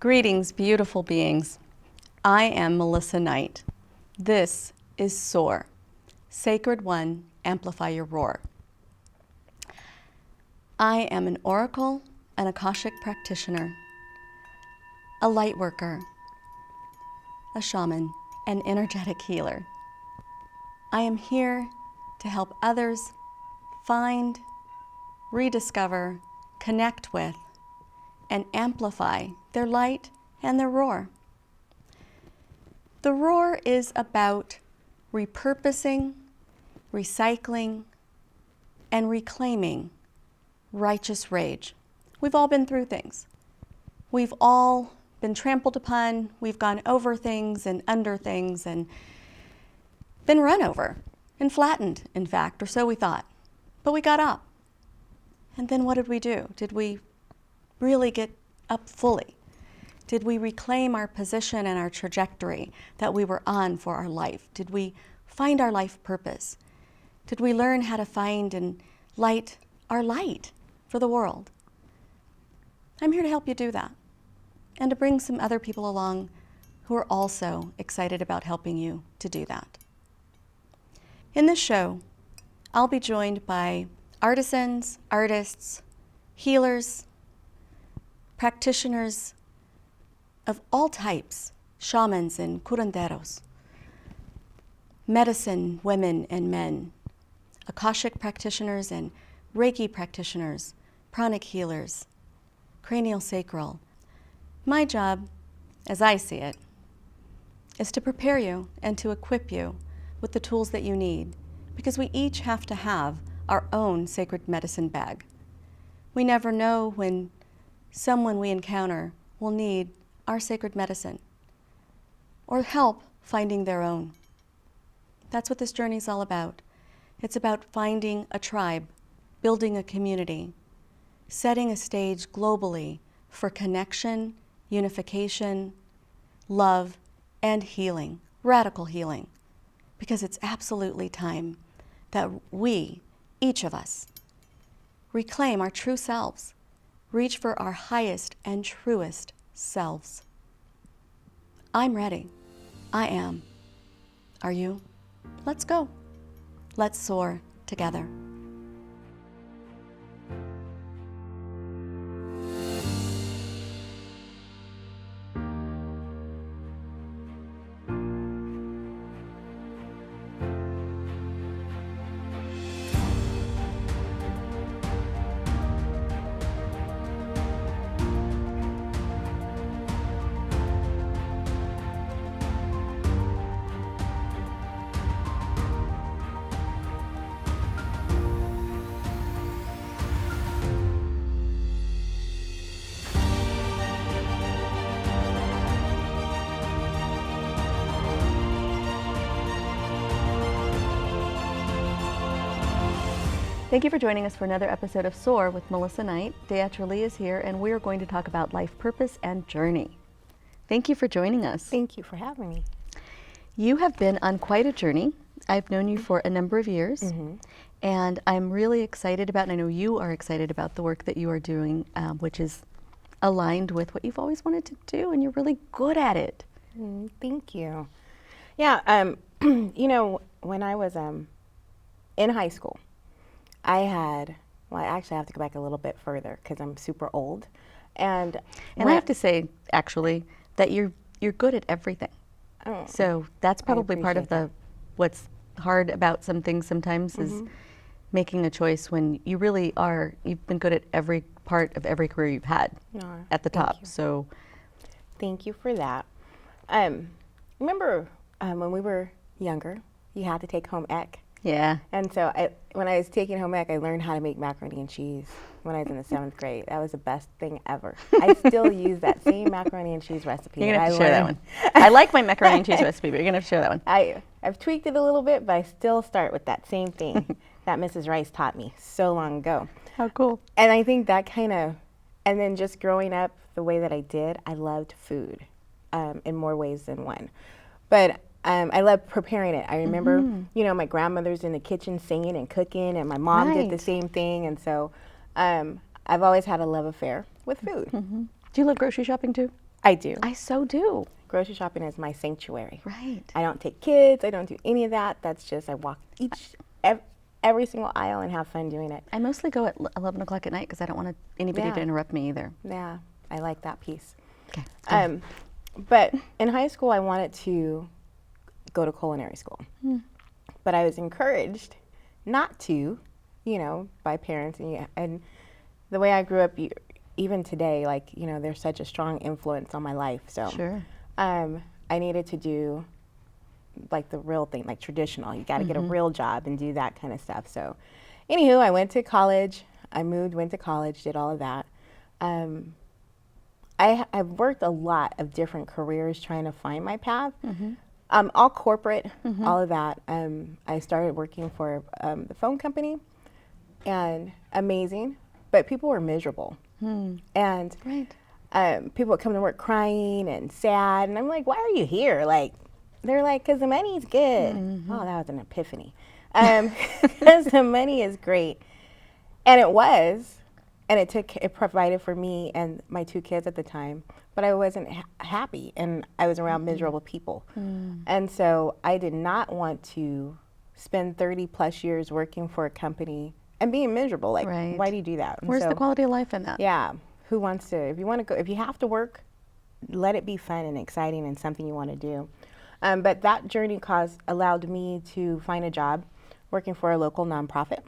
Greetings, beautiful beings. I am Melissa Knight. This is SOAR, Sacred One, Amplify Your Roar. I am an oracle, an Akashic practitioner, a light worker, a shaman, an energetic healer. I am here to help others find, rediscover, connect with, and amplify their light and their roar. The roar is about repurposing, recycling, and reclaiming righteous rage. We've all been through things. We've all been trampled upon, we've gone over things and under things and been run over and flattened, in fact, or so we thought. But we got up. And then what did we do? Did we really get up fully? Did we reclaim our position and our trajectory that we were on for our life? Did we find our life purpose? Did we learn how to find and light our light for the world? I'm here to help you do that and to bring some other people along who are also excited about helping you to do that. In this show, I'll be joined by artisans, artists, healers, practitioners of all types, shamans and curanderos, medicine women and men, Akashic practitioners and Reiki practitioners, pranic healers, cranial sacral. My job, as I see it, is to prepare you and to equip you with the tools that you need, because we each have to have our own sacred medicine bag. We never know when someone we encounter will need our sacred medicine or help finding their own. That's what this journey is all about. It's about finding a tribe, building a community, setting a stage globally for connection, unification, love, and healing, radical healing, because it's absolutely time that we, each of us, reclaim our true selves, reach for our highest and truest selves. I'm ready. I am. Are you? Let's go. Let's soar together. Thank you for joining us for another episode of SOAR with Melissa Knight. Deatra Lee is here, and we're going to talk about life purpose and journey. Thank you for joining us. Thank you for having me. You have been on quite a journey. I've known you for a number of years, and I'm really excited about, and I know you are excited about the work that you are doing, which is aligned with what you've always wanted to do, and you're really good at it. Thank you. Yeah, you know, when I was in high school, I actually have to go back a little bit further because I'm super old. And I have to say, actually, that you're good at everything. Oh, so that's probably part of what's hard about some things sometimes is making a choice when you really are, you've been good at every part of every career you've had at the top. So thank you for that. Remember when we were younger, you had to take home ec? Yeah. And so when I was taking home ec, I learned how to make macaroni and cheese when I was in the 7th grade. That was the best thing ever. I still use that same macaroni and cheese recipe. You're going to have to share that one. I like my macaroni and cheese recipe, but you're going to have to share that one. I've tweaked it a little bit, but I still start with that same thing that Mrs. Rice taught me so long ago. How cool. And I think that kind of, and then just growing up the way that I did, I loved food in more ways than one. But I love preparing it. I remember, you know, my grandmother's in the kitchen singing and cooking, and my mom did the same thing. And so I've always had a love affair with food. Do you love grocery shopping too? I do. I so do. Grocery shopping is my sanctuary. Right. I don't take kids. I don't do any of that. That's just, I walk every single aisle and have fun doing it. I mostly go at 11 o'clock at night because I don't want anybody to interrupt me either. Yeah, I like that piece. Okay. But in high school, I wanted to go to culinary school. But I was encouraged not to, by parents. And the way I grew up, even today, like, there's such a strong influence on my life. So Sure. I needed to do like the real thing, like traditional. You got to get a real job and do that kind of stuff. So anywho, I went to college. Went to college, did all of that. I've worked a lot of different careers trying to find my path. All corporate, all of that. I started working for the phone company, and amazing, but people were miserable. And people would come to work crying and sad, and I'm like, why are you here? Like, they're like, because the money's good. Oh, that was an epiphany. Because the money is great. And it was, and it provided for me and my 2 kids at the time, but I wasn't happy, and I was around miserable people. And so I did not want to spend 30 plus years working for a company and being miserable. Like, why do you do that? And Where's the quality of life in that? Yeah. Who wants to, if you have to work, let it be fun and exciting and something you want to do. But that journey allowed me to find a job working for a local nonprofit.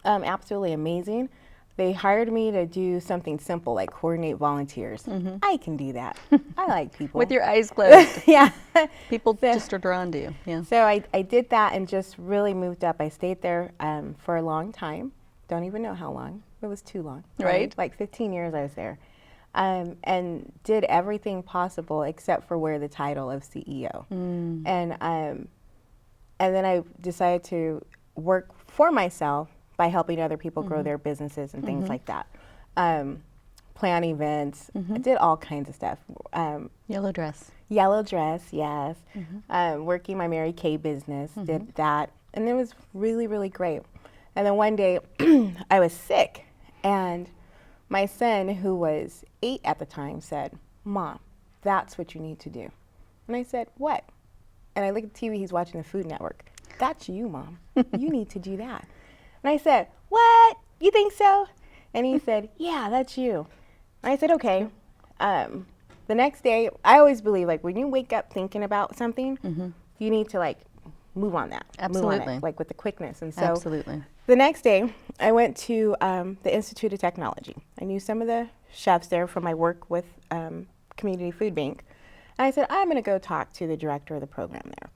Absolutely amazing. They hired me to do something simple like coordinate volunteers. I can do that. I like people. With your eyes closed. Yeah. People just are drawn to you. Yeah. So I did that and just really moved up. I stayed there for a long time. Don't even know how long. It was too long. Right. Like 15 years I was there. And did everything possible except for wear the title of CEO. And then I decided to work for myself by helping other people grow their businesses and things like that. Plan events. I did all kinds of stuff. Yellow dress. Yellow dress, yes. Working my Mary Kay business, did that. And it was really, really great. And then one day I was sick, and my son, who was 8 at the time, said, "Mom, that's what you need to do." And I said, "What?" And I looked at the TV, he's watching the Food Network. "That's you, Mom. You need to do that." And I said, "What? You think so?" And he said, "Yeah, that's you." And I said, "Okay." The next day, I always believe, like, when you wake up thinking about something, you need to, like, move on that. Absolutely. Move on it, like, with the quickness. And so Absolutely. the next day, I went to the Institute of Technology. I knew some of the chefs there from my work with Community Food Bank. And I said, I'm going to go talk to the director of the program there.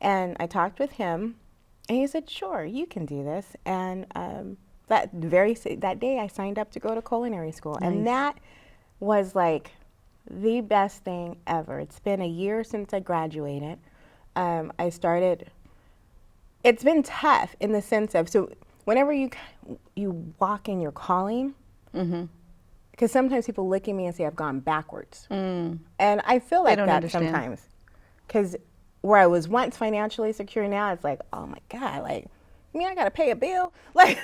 And I talked with him, and he said, "Sure, you can do this." And that day, I signed up to go to culinary school. Nice. And that was like the best thing ever. It's been a year since I graduated. It's been tough in the sense of, so whenever you walk in your calling, because sometimes people look at me and say I've gone backwards. And I feel like that sometimes. Because where I was once financially secure, now it's like, oh my God, like, I mean, I got to pay a bill. Like,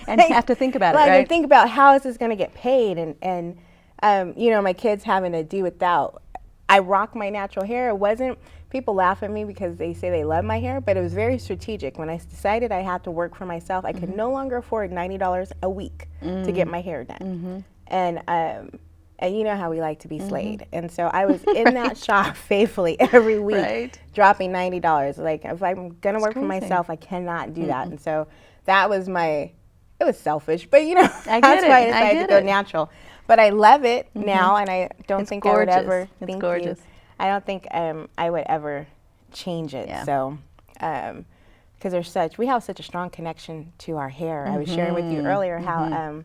and you have to think about it, right? And think about how is this going to get paid, and my kids having to do without. I rock my natural hair. It wasn't, people laugh at me because they say they love my hair, but it was very strategic. When I decided I had to work for myself, I could no longer afford $90 a week to get my hair done. And you know how we like to be slayed. And so I was in that shop faithfully every week, dropping $90. Like, if I'm going to work for myself, I cannot do that. And so that was it was selfish, but that's why I decided to go natural. But I love it now, and I don't think I would ever. It's gorgeous. I don't think I would ever change it. Yeah. So, because we have such a strong connection to our hair. I was sharing with you earlier how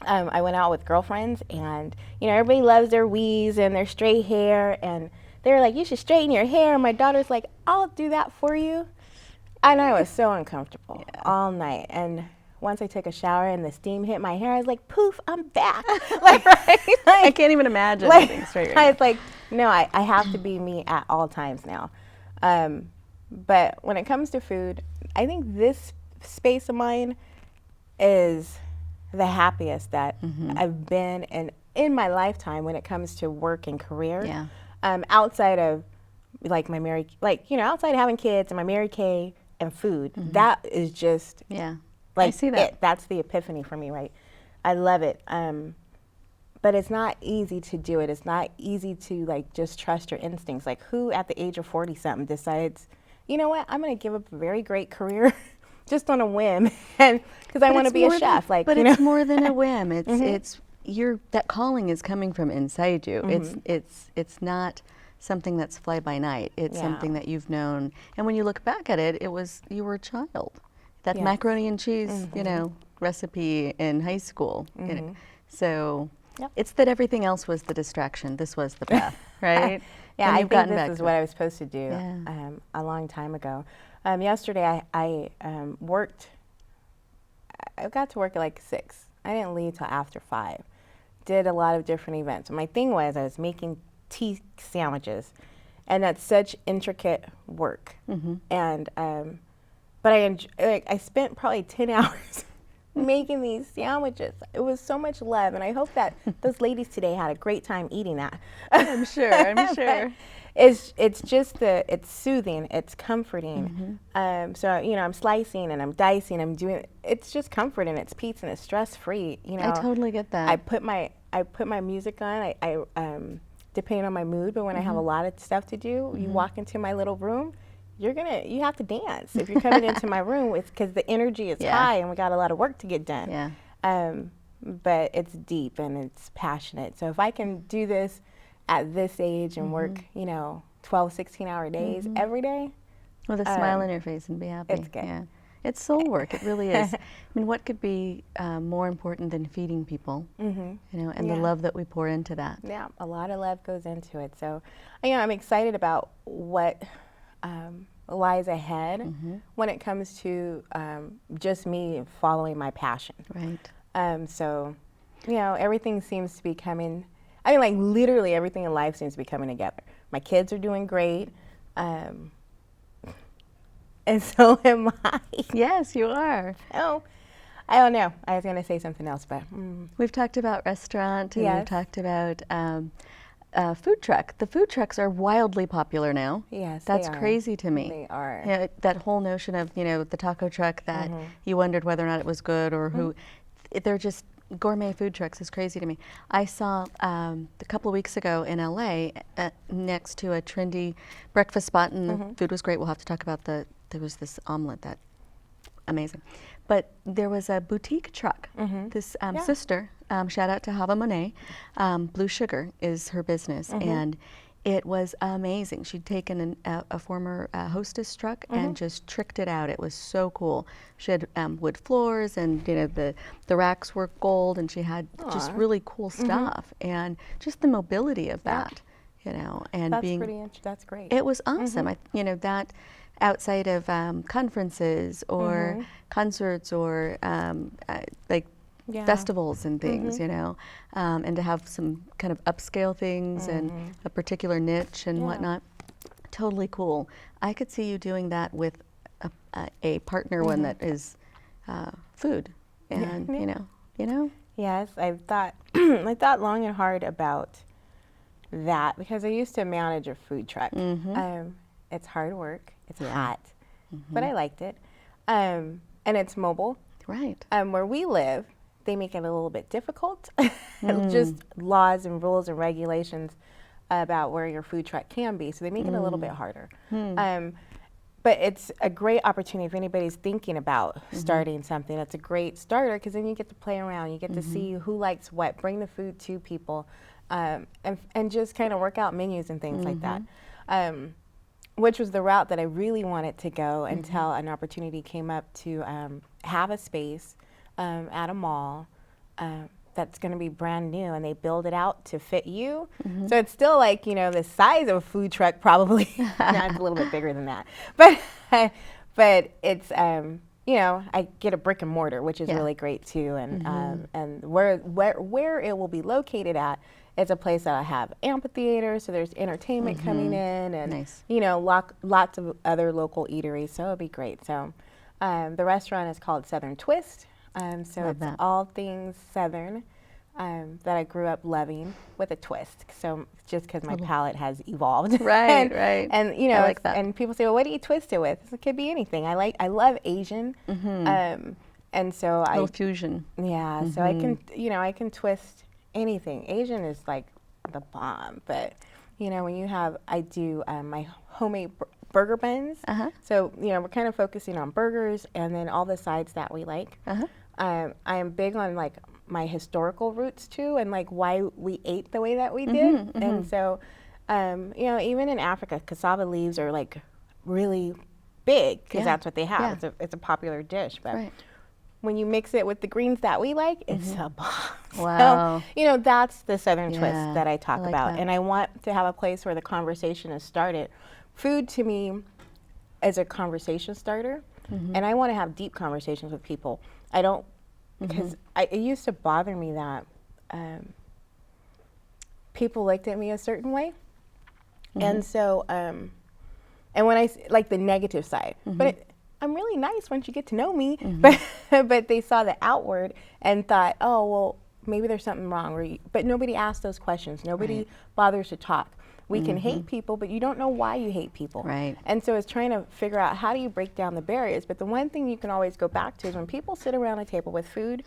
I went out with girlfriends, and everybody loves their weaves and their straight hair, and they were like, "You should straighten your hair." And my daughter's like, "I'll do that for you," and I was so uncomfortable all night. And once I took a shower and the steam hit my hair, I was like, "Poof, I'm back!" Like, I can't even imagine being straight. I was like, "No, I have to be me at all times now." But when it comes to food, I think this space of mine is the happiest that I've been in my lifetime when it comes to work and career. Yeah. Outside of like outside of having kids and my Mary Kay and food, that is just Yeah. like I see that. That's the epiphany for me, right? I love it. But it's not easy to do it. It's not easy to like just trust your instincts. Like who at the age of 40 something decides, you know what, I'm going to give up a very great career just on a whim, and because I want to be a chef. But it's more than a whim. It's that calling is coming from inside you. It's not something that's fly by night. It's something that you've known. And when you look back at it, you were a child. That macaroni and cheese, recipe in high school. So it's that everything else was the distraction. This was the path, right? Yeah, I think this is what I was supposed to do a long time ago. Yesterday, I worked. I got to work at like 6. I didn't leave till after 5. Did a lot of different events. My thing was I was making tea sandwiches, and that's such intricate work. And but I spent probably 10 hours making these sandwiches. It was so much love, and I hope that those ladies today had a great time eating that. I'm sure. It's just it's soothing, it's comforting. So I'm slicing and I'm dicing, I'm doing. It's just comforting. It's peace and it's stress free. I totally get that. I put my music on. I depending on my mood, but when I have a lot of stuff to do, you walk into my little room. You have to dance if you're coming into my room. It's because the energy is high and we got a lot of work to get done. Yeah. But it's deep and it's passionate. So if I can do this at this age and work, 12, 16-hour days every day. With a smile on your face and be happy. It's good. Yeah. It's soul work. It really is. I mean, what could be more important than feeding people? And the love that we pour into that. Yeah, a lot of love goes into it. So, I'm excited about what lies ahead when it comes to just me following my passion. Right. So, everything seems to be coming. I mean, like literally everything in life seems to be coming together. My kids are doing great. And so am I. Yes, you are. Oh, I don't know. I was going to say something else, but. We've talked about restaurant and we've talked about food truck. The food trucks are wildly popular now. Yes, that's crazy to me. They are. Yeah, that whole notion of the taco truck that you wondered whether or not it was good or who. They're just gourmet food trucks is crazy to me. I saw a couple of weeks ago in LA next to a trendy breakfast spot, and the food was great. We'll have to talk about there was this omelet that amazing. But there was a boutique truck. This sister, shout out to Hava Monet, Blue Sugar is her business, and it was amazing. She'd taken a former hostess truck and just tricked it out. It was so cool. She had wood floors, and the racks were gold, and she had just really cool stuff, and just the mobility of that, and that's great. It was awesome. That outside of conferences or concerts or festivals and things, and to have some kind of upscale things and a particular niche and whatnot, totally cool. I could see you doing that with a partner one that is food, and Yes, I've thought I thought long and hard about that because I used to manage a food truck. It's hard work. It's hot, but I liked it, and it's mobile. Right. Where we live, they make it a little bit difficult. Just laws and rules and regulations about where your food truck can be, so they make it a little bit harder. But it's a great opportunity if anybody's thinking about starting something. It's a great starter because then you get to play around. You get to see who likes what, bring the food to people, and just kind of work out menus and things like that. Which was the route that I really wanted to go until an opportunity came up to have a space at a mall that's going to be brand new, and they build it out to fit you. So it's still like, the size of a food truck probably. No, it's a little bit bigger than that. But it's, I get a brick and mortar, which is really great too. And where it will be located at, it's a place that I have amphitheater, so there's entertainment coming in, and lots of other local eateries, so it'll be great. So the restaurant is called Southern Twist, so it's all things Southern, that I grew up loving with a twist. So just because my palate has evolved. Right, right. And you I know, like that. and people say, well, what do you twist it with? It could be anything. I love Asian. And so A little fusion. yeah, so I can, you know, I can twist anything. Asian is like the bomb, but you know, when you have, I do my homemade burger buns. So, you know, we're kind of focusing on burgers and then all the sides that we like. I am big on like my historical roots too, and like why we ate the way that we did. And so, you know, even in Africa, cassava leaves are like really big because that's what they have. It's a popular dish, but when you mix it with the greens that we like, it's a bomb. Wow. So, you know, that's the Southern twist that I talk like about. that. And I want to have a place where the conversation is started. Food to me is a conversation starter, and I want to have deep conversations with people. I don't, because it used to bother me that people looked at me a certain way. And so, and when I, like the negative side, but I'm really nice once you get to know me, but they saw the outward and thought, oh, well, maybe there's something wrong. But nobody asks those questions. Nobody bothers to talk. We can hate people, but you don't know why you hate people. Right. And so it's trying to figure out how do you break down the barriers. But the one thing you can always go back to is when people sit around a table with food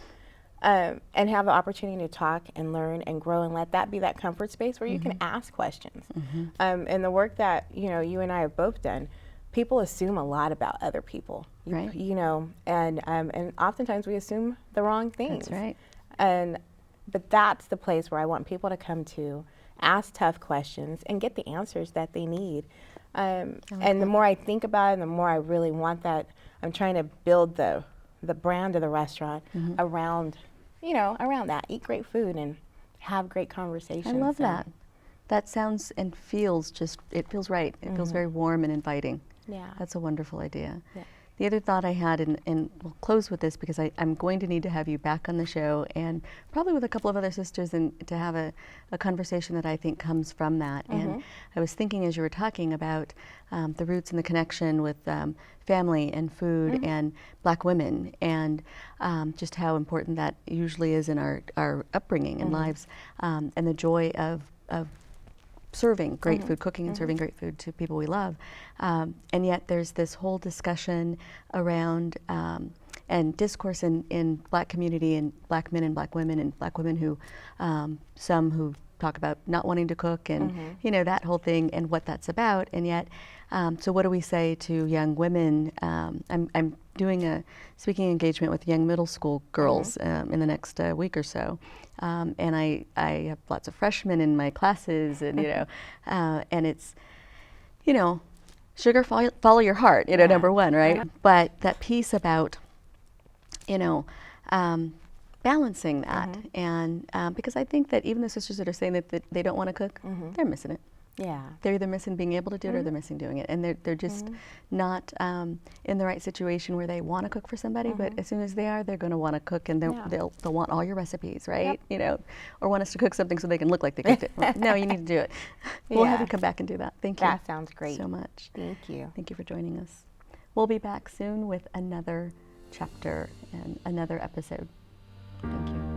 and have the opportunity to talk and learn and grow and let that be that comfort space where you can ask questions. And the work that, you know, you and I have both done, people assume a lot about other people, you know, and oftentimes we assume the wrong things. That's right. But that's the place where I want people to come to, ask tough questions, and get the answers that they need. And the more I think about it, the more I really want that. I'm trying to build the brand of the restaurant around, you know, around that. Eat great food and have great conversations. I love that. That sounds and feels it feels right. It feels very warm and inviting. Yeah. That's a wonderful idea. Yeah. The other thought I had, and we'll close with this because I'm going to need to have you back on the show and probably with a couple of other sisters and to have a conversation that I think comes from that. And I was thinking as you were talking about the roots and the connection with family and food and Black women and just how important that usually is in our upbringing and lives and the joy of serving great food, cooking and serving great food to people we love. And yet there's this whole discussion around and discourse in Black community and Black men and Black women who, some who talk about not wanting to cook and, you know, that whole thing and what that's about. And yet, so what do we say to young women? I'm doing a speaking engagement with young middle school girls in the next week or so. And I have lots of freshmen in my classes and, you know, and it's, you know, sugar, follow your heart, you know, number one, right? But that piece about, you know, balancing that. And because I think that even the sisters that are saying that they don't want to cook, they're missing it. Yeah. They're either missing being able to do it or they're missing doing it. And they're just not in the right situation where they want to cook for somebody, but as soon as they are, they're going to want to cook and they'll want all your recipes, right? You know, or want us to cook something so they can look like they cooked it. No, you need to do it. We'll have you come back and do that. Thank you. That sounds great. So much. Thank you. Thank you for joining us. We'll be back soon with another chapter and another episode. Thank you.